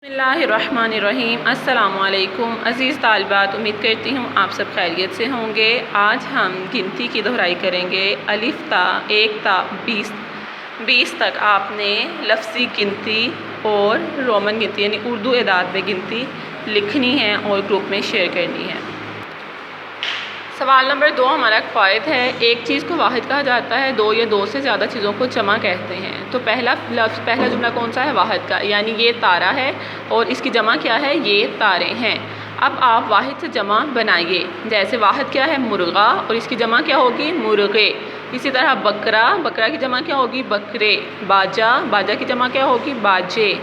बिस्मिल्लाहिर्रहमानिर्रहीम। अस्सलामु अलैकुम अज़ीज़ तालिबात, उम्मीद करती हूँ आप सब खैरियत से होंगे। आज हम गिनती की दोहराई करेंगे। अलिफ ता, एक ता 20 तक आपने लफ्ज़ी गिनती और रोमन गिनती यानी उर्दू एदाद में गिनती लिखनी है और ग्रुप में शेयर करनी है। सवाल नंबर 2 हमारा क़वाइद है। एक चीज़ को वाहिद कहा जाता है, दो या दो से ज़्यादा चीज़ों को जमा कहते हैं। तो पहला जुमला कौन सा है? वाहिद का, यानी ये तारा है और इसकी जमा क्या है? ये तारे हैं। अब आप वाहिद से जमा बनाइए। जैसे वाहिद क्या है? मुर्गा, और इसकी जमा क्या होगी? मुर्गे। इसी तरह बकरा, बकरा की जमा क्या होगी? बकरे। बाजा, बाजा की जमा क्या होगी? बाजे।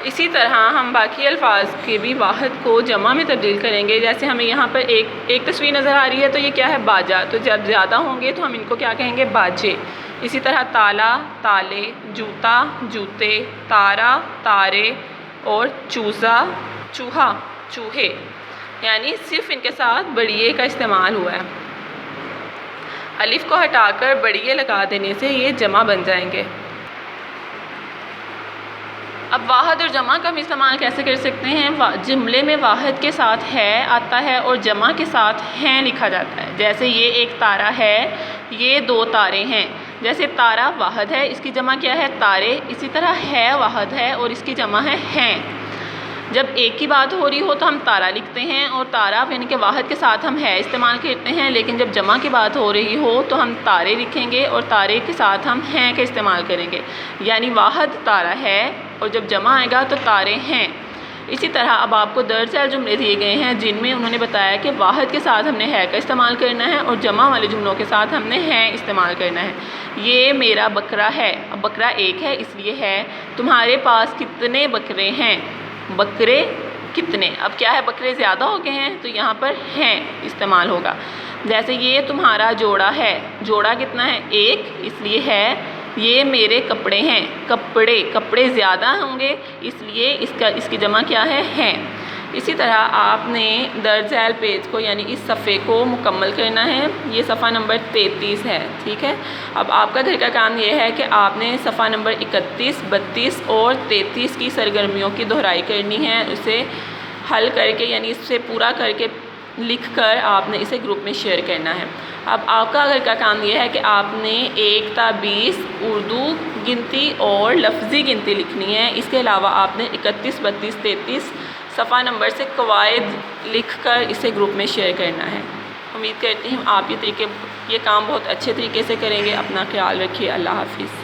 इसी तरह हम बाकी अल्फाज के भी वाहिद को जमा में तब्दील करेंगे। जैसे हमें यहाँ पर एक तस्वीर नज़र आ रही है, तो ये क्या है? बाजा। तो जब ज़्यादा होंगे तो हम इनको क्या कहेंगे? बाजे। इसी तरह ताला, ताले, जूता, जूते, तारा, तारे और चूज़ा, चूहा, चूहे। यानी सिर्फ इनके साथ बड़िए का इस्तेमाल हुआ है। अलिफ को हटाकर बड़िए लगा देने से ये जमा बन जाएंगे। अब वाहिद और जमा का हम इस्तेमाल कैसे कर सकते हैं? जुमले में वाहिद के साथ है आता है और जमा के साथ हैं लिखा जाता है। जैसे ये एक तारा है, ये दो तारे हैं। जैसे तारा वाहिद है, इसकी जमा क्या है? तारे। इसी तरह है वाहिद है और इसकी जमा है हैं। जब एक की बात हो रही हो तो हम तारा लिखते हैं और तारा यानी कि वाहिद के साथ हम है इस्तेमाल करते हैं। लेकिन जब जमा की बात हो रही हो तो हम तारे लिखेंगे और तारे के साथ हम हैं का इस्तेमाल करेंगे। यानी वाहिद तारा है और जब जमा आएगा तो तारे हैं। इसी तरह अब आपको दर्ज जुमले दिए गए हैं जिनमें उन्होंने बताया कि वाहिद के साथ हमने है का इस्तेमाल करना है और जमा वाले जुमलों के साथ हमने हैं इस्तेमाल करना है। ये मेरा बकरा है। अब बकरा एक है इसलिए है। तुम्हारे पास कितने बकरे हैं? बकरे कितने। अब क्या है? बकरे ज़्यादा हो गए हैं तो यहाँ पर हैं इस्तेमाल होगा। जैसे ये तुम्हारा जोड़ा है, जोड़ा कितना है? एक, इसलिए है। ये मेरे कपड़े हैं, कपड़े, कपड़े ज़्यादा होंगे इसलिए इसकी जमा क्या है? हैं। इसी तरह आपने दर्ज पेज को यानी इस सफ़े को मुकम्मल करना है। ये सफ़ा नंबर 33 है, ठीक है। अब आपका घर का काम ये है कि आपने सफ़ा नंबर 31, 32 और 33 की सरगर्मियों की दोहराई करनी है। उसे हल करके यानी इससे पूरा करके लिख कर आपने इसे ग्रुप में शेयर करना है। अब आपका घर का काम यह है कि आपने 1 ता 20 उर्दू गिनती और लफ्ज़ी गिनती लिखनी है। इसके अलावा आपने 31, 32, 33 सफ़ा नंबर से क़वाइद लिख कर इसे ग्रुप में शेयर करना है। उम्मीद करती हूँ आप ये काम बहुत अच्छे तरीके से करेंगे। अपना ख्याल रखिए। अल्लाह हाफ़िज़।